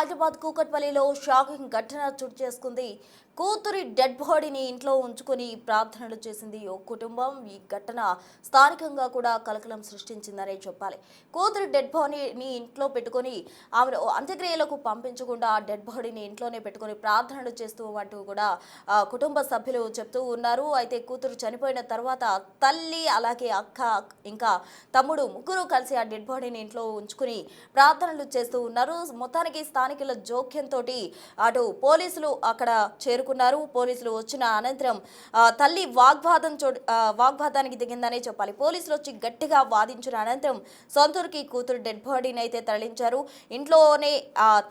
హైదరాబాద్ కూకట్పల్లిలో షాకింగ్ ఘటన చోటు చేసుకుంది. కూతురి డెడ్ బాడీని ఇంట్లో ఉంచుకొని ప్రార్థనలు చేసింది ఓ కుటుంబం. ఈ ఘటన స్థానికంగా కూడా కలకలం సృష్టించిందనే చెప్పాలి. కూతురి డెడ్ బాడీని ఇంట్లో పెట్టుకొని ఆమెను అంత్యక్రియలకు పంపించకుండా ఆ డెడ్ బాడీని ఇంట్లోనే పెట్టుకొని ప్రార్థనలు చేస్తూ అంటూ కూడా కుటుంబ సభ్యులు చెప్తూ ఉన్నారు. అయితే కూతురు చనిపోయిన తర్వాత తల్లి అలాగే అక్క ఇంకా తమ్ముడు ముగ్గురు కలిసి ఆ డెడ్ బాడీని ఇంట్లో ఉంచుకుని ప్రార్థనలు చేస్తూ ఉన్నారు. మొత్తానికి స్థానికుల జోక్యంతో అటు పోలీసులు అక్కడ చేరుకున్నారు. పోలీసులు వచ్చిన అనంతరం తల్లి వాగ్వాదానికి దిగిందనే చెప్పాలి. పోలీసులు వచ్చి గట్టిగా వాదించిన అనంతరం సొంతూరుకి కూతురు డెడ్ బాడీని అయితే తరలించారు. ఇంట్లోనే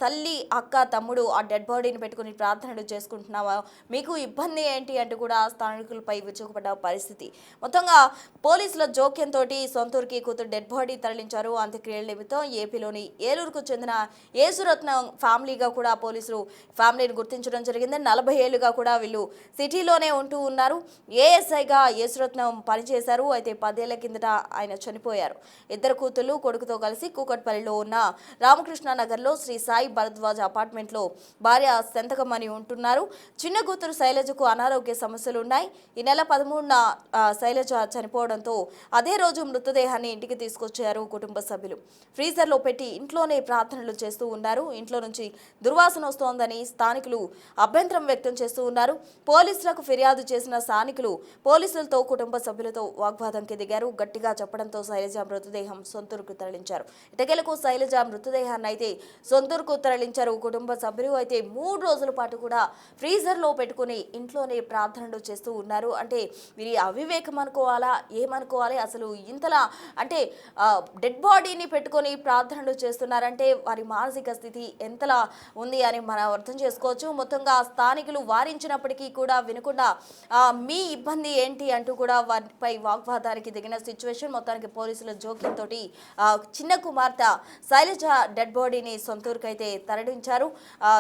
తల్లి అక్క తమ్ముడు ఆ డెడ్ బాడీని పెట్టుకుని ప్రార్థనలు చేసుకుంటున్నావా, మీకు ఇబ్బంది ఏంటి అంటూ కూడా స్థానికులపై విరుచుకుపడ్డ పరిస్థితి. మొత్తంగా పోలీసుల జోక్యంతో సొంతూరుకి కూతురు డెడ్ బాడీ తరలించారు. అంత్యక్రియల నిమిత్తం ఏపీలోని ఏలూరుకు చెందిన యేసురత్నం ఫ్యామిలీగా కూడా పోలీసులు ఫ్యామిలీని గుర్తించడం జరిగింది. 40 ఏళ్లుగా కూడా వీళ్ళు సిటీలోనే ఉంటూ ఉన్నారు. ఏఎస్ఐగా యేసురత్నం పనిచేశారు. అయితే 10 ఏళ్ల కిందట ఆయన చనిపోయారు. ఇద్దరు కూతుళ్లు కొడుకుతో కలిసి కూకట్పల్లిలో ఉన్న రామకృష్ణ నగర్లో శ్రీ సాయి భరద్వాజ్ అపార్ట్మెంట్లో భార్య సెంతకమని ఉంటున్నారు. చిన్న కూతురు శైలజకు అనారోగ్య సమస్యలు ఉన్నాయి. ఈ నెల 13న శైలజ చనిపోవడంతో అదే రోజు మృతదేహాన్ని ఇంటికి తీసుకొచ్చారు కుటుంబ సభ్యులు. ఫ్రీజర్లో పెట్టి ఇంట్లోనే ప్రార్థనలు చేస్తూ ఉన్నారు. ఇంట్లో నుంచి దుర్వాసన వస్తోందని స్థానికులు అభ్యంతరం వ్యక్తం చేస్తూ ఉన్నారు. పోలీసులకు ఫిర్యాదు చేసిన స్థానికులు పోలీసులతో కుటుంబ సభ్యులతో వాగ్వాదంకి దిగారు. గట్టిగా చెప్పడంతో శైలజ మృతదేహం సొంతూరుకు తరలించారు. ఇటకేలకు శైలజ మృతదేహాన్ని అయితే సొంతూరుకు తరలించారు కుటుంబ సభ్యులు. అయితే 3 రోజుల పాటు కూడా ఫ్రీజర్లో పెట్టుకుని ఇంట్లోనే ప్రార్థనలు చేస్తూ ఉన్నారు. అంటే వీరి అవివేకం అనుకోవాలా, ఏమనుకోవాలి, అసలు ఇంతలా అంటే డెడ్ బాడీని పెట్టుకొని ప్రార్థనలు చేస్తున్నారంటే వారి మానసిక స్థితి ఎంతలా ఉంది అని మనం అర్థం చేసుకోవచ్చు. మొత్తంగా స్థానికులు వారించినప్పటికీ కూడా వినకుండా మీ ఇబ్బంది ఏంటి అంటూ కూడా వారిపై వాగ్వాదానికి దిగిన సిచ్యువేషన్. మొత్తానికి పోలీసుల జోక్యంతో చిన్న కుమార్తె శైలజ డెడ్ బాడీని సొంతూరుకైతే తరలించారు.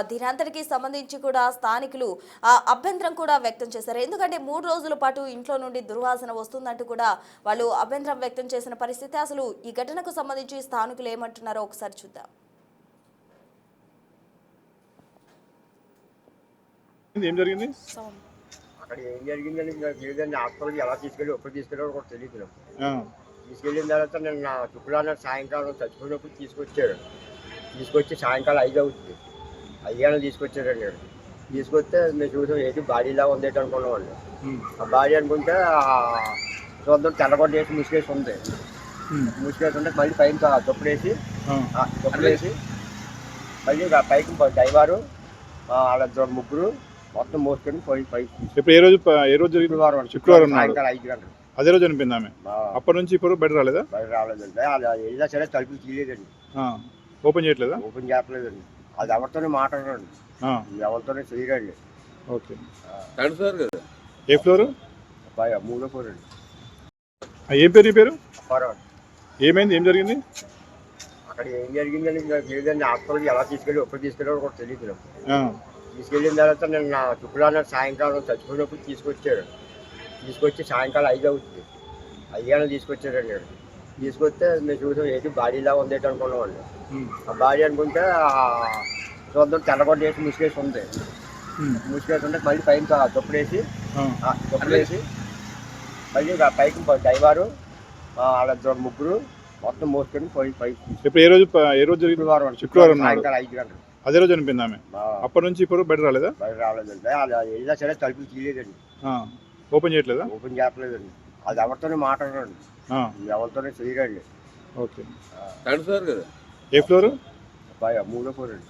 దీనంతటికి సంబంధించి కూడా స్థానికులు అభ్యంతరం కూడా వ్యక్తం చేశారు. ఎందుకంటే 3 రోజుల పాటు ఇంట్లో నుండి దుర్వాసన వస్తుందంటూ కూడా వాళ్ళు అభ్యంతరం వ్యక్తం చేసిన పరిస్థితి. అసలు ఈ ఘటనకు సంబంధించి స్థానికులు ఏమంటున్నారో ఒకసారి చూద్దాం. ఏం జరిగింది అక్కడ? ఏం జరిగిందని లేదండి, హాస్పిటల్కి ఎలా తీసుకెళ్ళారో కూడా తెలియదు. తీసుకెళ్ళిన తర్వాత నిన్న శుక్రవారం సాయంకాలం చచ్చిపోయినప్పుడు తీసుకొచ్చి సాయంకాలం 5 అవుతుంది. 5 తీసుకొచ్చారండి. తీసుకొస్తే మేము చూసాం, ఏంటి బాడీలా ఉంది అనుకున్నామండి. ఆ బాడీ అనుకుంటే చూద్దాం తెల్లగొడ్డ వేసి ముసుకేసి ఉంది. ముసుకేసి ఉంటే మళ్ళీ పైన దుప్పలేసి మళ్ళీ పైకి డ్రైవరు వాళ్ళ ముగ్గురు మొత్తం మోసుకొని ఇప్పుడు ఏ రోజు శుక్రవారం సాయంకాలం 5 గంటలు అదే రోజు అనిపింది ఆమె. అప్పటి నుంచి ఇప్పుడు బయట రాలేదా? బయట రాలేదండి. అది ఏదైనా సరే తలుపులు తీయలేదండి, ఓపెన్ చేయట్లేదా? ఓపెన్ చేయట్లేదండి. అది ఎవరితోనే మాట్లాడండి, ఎవరితోనే చేయరండి. ఓకే, ఏ ఫ్లోర్? 3వ ఫ్లోర్ అండి. ఏం పేరు? నీ పేరు? అప్పారావు. ఏమైంది, ఏం జరిగింది అక్కడ? ఏం జరిగిందని లేదండి, హాస్పిటల్కి ఎలా తీసుకెళ్ళారో కూడా తెలియదు. తీసుకెళ్ళిన తర్వాత నిన్న శుక్రవారం సాయంకాలం చచ్చిపోయినప్పుడు తీసుకొచ్చి సాయంకాలం 5 అవుతుంది. 5 తీసుకొచ్చారండి. తీసుకొస్తే మేము చూసాం, ఏంటి బాడీలా ఉంది అనుకున్నామండి. ఆ బాడీ అనుకుంటే చూద్దాం తెల్లగొడ్డ వేసి ముసుకేసి ఉంది. ముసుకేసి ఉంటే మళ్ళీ పైన దుప్పలేసి మళ్ళీ పైకి డ్రైవరు వాళ్ళ ముగ్గురు మొత్తం మోసుకొని ఇప్పుడు ఏ రోజు శుక్రవారం సాయంకాలం 5 గంటలు అదే రోజు అనిపింది ఆమె. అప్పటి నుంచి ఇప్పుడు బయట రాలేదా? బయట రాలేదండి. అది ఏదైనా సరే తలుపులు తీయలేదండి, ఓపెన్ చేయట్లేదా? ఓపెన్ చేయట్లేదండి. అది ఎవరితోనే మాట్లాడండి, ఎవరితోనే చేయరండి. ఓకే, ఏ ఫ్లోర్? 3వ ఫ్లోర్ అండి.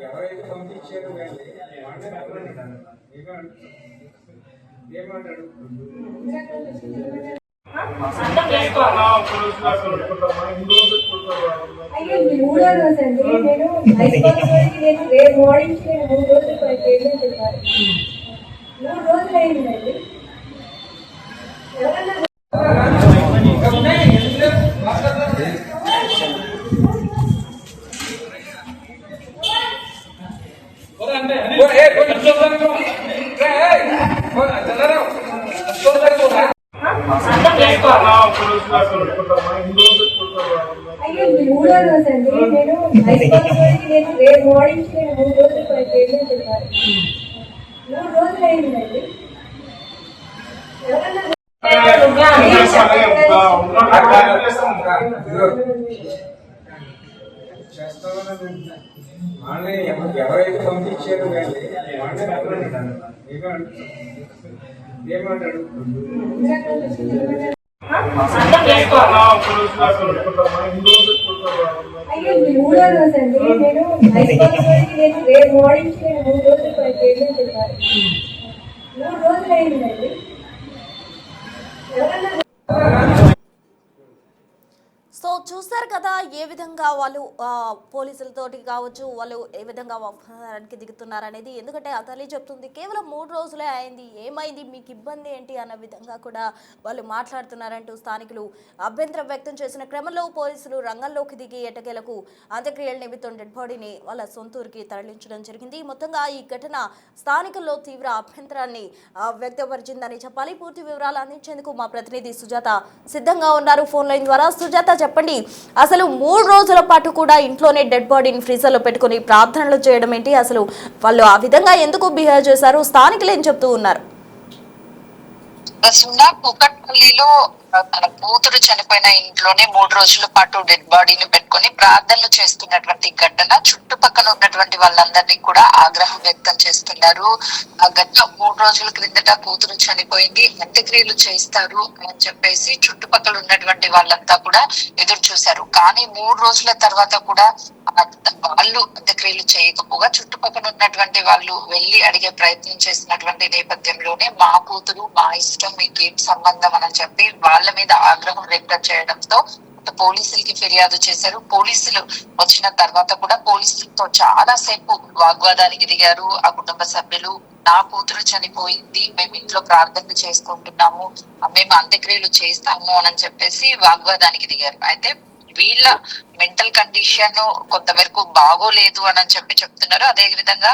ఎవరైతే పంపించారు అయ్యో మూడో రోజు అండి నేను నేను రేపు మార్నింగ్ నేను 3 రోజులు పేమెంట్ ఇవ్వాలి 3 రోజులు అయిందండి ఎవరన్నా అయ్యో మూడో రోజు అండి నేను నేను రేపు మార్నింగ్ నేను 3 రోజులు పేమెంట్ ఇవ్వాలి 3 రోజులు అయిందండి ఎవరన్నా ఎవరైతే పంపించారు ఏమంటాడు అయ్యో మూడో రోజు అండి నేను నేను రేపు మార్నింగ్ నేను 3 రోజులు పేమెంట్ ఇవ్వాలి 3 రోజులు అయిందండి ఎవరన్నా సో చూస్తారు కదా ఏ విధంగా వాళ్ళు పోలీసులతోటి కావచ్చు వాళ్ళు ఏ విధంగా వ్యవహారానికి దిగుతున్నారనేది. ఎందుకంటే ఆ తల్లి చెప్తుంది కేవలం 3 రోజులే అయింది, ఏమైంది, మీకు ఇబ్బంది ఏంటి అన్న విధంగా కూడా వాళ్ళు మాట్లాడుతున్నారంటూ స్థానికులు అభ్యంతరం వ్యక్తం చేసిన క్రమంలో పోలీసులు రంగంలోకి దిగి ఎట్టకేలకు అంత్యక్రియల నిమిత్తం డెడ్ బాడీని వాళ్ళ సొంతూరుకి తరలించడం జరిగింది. మొత్తంగా ఈ ఘటన స్థానికుల్లో తీవ్ర అభ్యంతరాన్ని వ్యక్తపరిచిందని చెప్పాలి. పూర్తి వివరాలు అందించేందుకు మా ప్రతినిధి సుజాత సిద్ధంగా ఉన్నారు ఫోన్ లైన్ ద్వారా. సుజాత చెప్పండి, అసలు 3 రోజుల పాటు కూడా ఇంట్లోనే డెడ్ బాడీని ఫ్రీజర్ లో పెట్టుకుని ప్రార్థనలు చేయడం ఏంటి, అసలు వాళ్ళు ఆ విధంగా ఎందుకు బిహేవ్ చేశారు, స్థానికులు ఏం చెప్తూ ఉన్నారు? కూకట్పల్లిలో తన కూతురు చనిపోయిన ఇంట్లోనే 3 రోజుల పాటు డెడ్ బాడీని పెట్టుకుని ప్రార్థనలు చేస్తున్నటువంటి ఘటన చుట్టుపక్కల ఉన్నటువంటి వాళ్ళందరినీ కూడా ఆగ్రహం వ్యక్తం చేస్తున్నారు. ఆ ఘటన 3 రోజుల క్రిందట కూతురు చనిపోయింది, అంత్యక్రియలు చేస్తారు అని చెప్పేసి చుట్టుపక్కల ఉన్నటువంటి వాళ్ళంతా కూడా ఎదురు చూశారు. కానీ 3 రోజుల తర్వాత కూడా వాళ్ళు అంత్యక్రియలు చేయకపోగా చుట్టుపక్కల ఉన్నటువంటి వాళ్ళు వెళ్లి అడిగే ప్రయత్నం చేసినటువంటి నేపథ్యంలోనే మా కూతురు మా ఇష్టం, మీకేం సంబంధం అని చెప్పి వాళ్ళ మీద ఆగ్రహం వ్యక్తం చేయడంతో పోలీసులకి ఫిర్యాదు చేశారు. పోలీసులు వచ్చిన తర్వాత కూడా పోలీసులతో చాలా సేపు వాగ్వాదానికి దిగారు ఆ కుటుంబ సభ్యులు. నా కూతురు చనిపోయింది, మేము ఇంట్లో ప్రార్థనలు చేసుకుంటున్నాము, మేము అంత్యక్రియలు చేస్తాము అని చెప్పేసి వాగ్వాదానికి దిగారు. అయితే వీళ్ళ మెంటల్ కండిషన్ కొంతవరకు బాగోలేదు అని చెప్పి చెప్తున్నారు. అదే విధంగా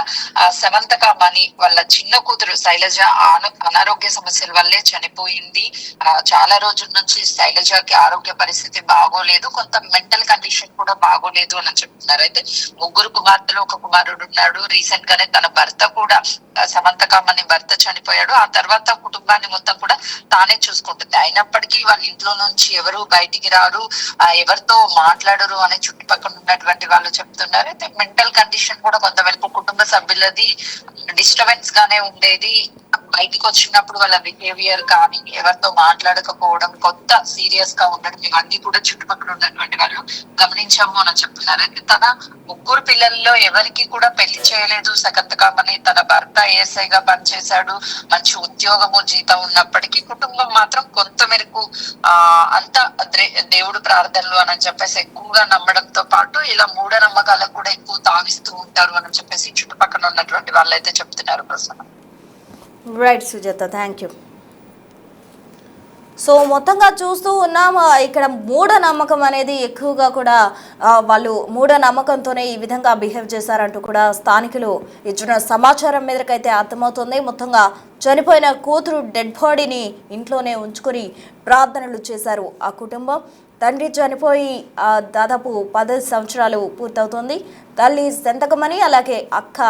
సమంతక మణి వాళ్ళ చిన్న కూతురు శైలజ అనారోగ్య సమస్యల వల్లే చనిపోయింది. చాలా రోజుల నుంచి శైలజకి ఆరోగ్య పరిస్థితి బాగోలేదు, కొంత మెంటల్ కండిషన్ కూడా బాగోలేదు అని చెప్తున్నారు. అయితే 3 కుమార్తెలు 1 కుమారుడు ఉన్నాడు. రీసెంట్ గానే తన భర్త కూడా సమంతక మణి భర్త చనిపోయాడు. ఆ తర్వాత కుటుంబాన్ని మొత్తం కూడా తానే చూసుకుంటుంది. అయినప్పటికీ వాళ్ళ ఇంట్లో నుంచి ఎవరు బయటికి రారు, ఎవరితో మాట్లాడరు అని చుట్టుపక్కల ఉన్నటువంటి వాళ్ళు చెప్తున్నారు. అయితే మెంటల్ కండిషన్ కూడా కొంతవరకు కుటుంబ సభ్యులది డిస్టర్బెన్స్ గానే ఉండేది. బయటికి వచ్చినప్పుడు వాళ్ళ బిహేవియర్ కానీ ఎవరితో మాట్లాడకపోవడం, కొత్త సీరియస్ గా ఉండడం, ఇవన్నీ కూడా చుట్టుపక్కల ఉన్నటువంటి వాళ్ళు గమనించాము అని చెప్తున్నారు. అయితే తన 3 పిల్లల్లో ఎవరికి కూడా పెళ్లి చేయలేదు సమంతకమణి. తన భర్త ఏఎస్ఐగా పనిచేశాడు, మంచి ఉద్యోగము జీతం ఉన్నప్పటికీ కుటుంబం మాత్రం కొంత మేరకు అంత దేవుడు ప్రార్థనలు అని చెప్పేసి ఎక్కువగా నమ్మడంతో పాటు ఇలా మూఢనమ్మకాలకు కూడా ఎక్కువ తావిస్తూ ఉంటారు అని చెప్పేసి చుట్టుపక్కల ఉన్నటువంటి వాళ్ళు అయితే చెప్తున్నారు. Prasanna right Sujatha, thank you. So మొత్తంగా చూస్తూ ఉన్నాం ఇక్కడ మూఢనమ్మకం అనేది ఎక్కువగా కూడా వాళ్ళు మూఢనమ్మకంతోనే ఈ విధంగా బిహేవ్ చేశారంటూ కూడా స్థానికులు ఇచ్చిన సమాచారం మీదకైతే అర్థమవుతుంది. మొత్తంగా చనిపోయిన కూతురు డెడ్ బాడీని ఇంట్లోనే ఉంచుకొని ప్రార్థనలు చేశారు ఆ కుటుంబం. తండ్రి చనిపోయి దాదాపు 10 సంవత్సరాలు పూర్తవుతుంది. తల్లి సంతకమని అలాగే అక్క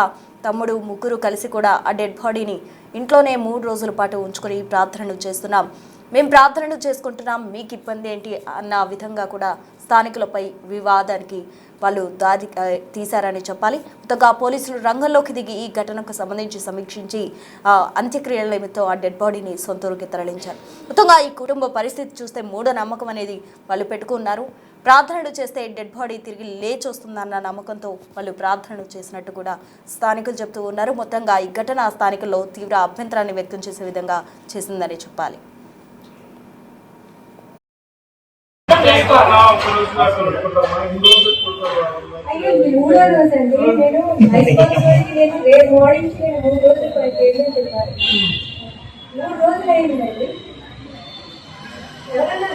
తమ్ముడు 3 కలిసి కూడా ఆ డెడ్ బాడీని ఇంట్లోనే 3 రోజుల పాటు ఉంచుకొని ప్రార్థనలు చేస్తున్నాం, మేము ప్రార్థనలు చేసుకుంటున్నాం, మీకు ఇబ్బంది ఏంటి అన్న విధంగా కూడా స్థానికులపై వివాదానికి వాళ్ళు దారి తీశారని చెప్పాలి. మొత్తంగా పోలీసులు రంగంలోకి దిగి ఈ ఘటనకు సంబంధించి సమీక్షించి అంత్యక్రియల నిమిత్తం ఆ డెడ్ బాడీని సొంతూరుకి తరలించారు. మొత్తంగా ఈ కుటుంబ పరిస్థితి చూస్తే మూఢనమ్మకం అనేది వాళ్ళు పెట్టుకున్నారు. ప్రార్థనలు చేస్తే డెడ్ బాడీ తిరిగి లేచి వస్తుందన్న నమ్మకంతో వాళ్ళు ప్రార్థనలు చేసినట్టు కూడా స్థానికులు చెబుతూ ఉన్నారు. మొత్తంగా ఈ ఘటన స్థానికుల్లో తీవ్ర అభ్యంతరాన్ని వ్యక్తం చేసే విధంగా చేసిందని చెప్పాలి. అయ్యో ఇది 3వ రోజు అండి. నేను రెస్పాన్సిబిలిటీ నేను రేపు మార్నింగ్ నేను 3 రోజులు పేమెంట్ ఇవ్వాలి. 3 రోజులు అయిందండి. ఎవరన్నా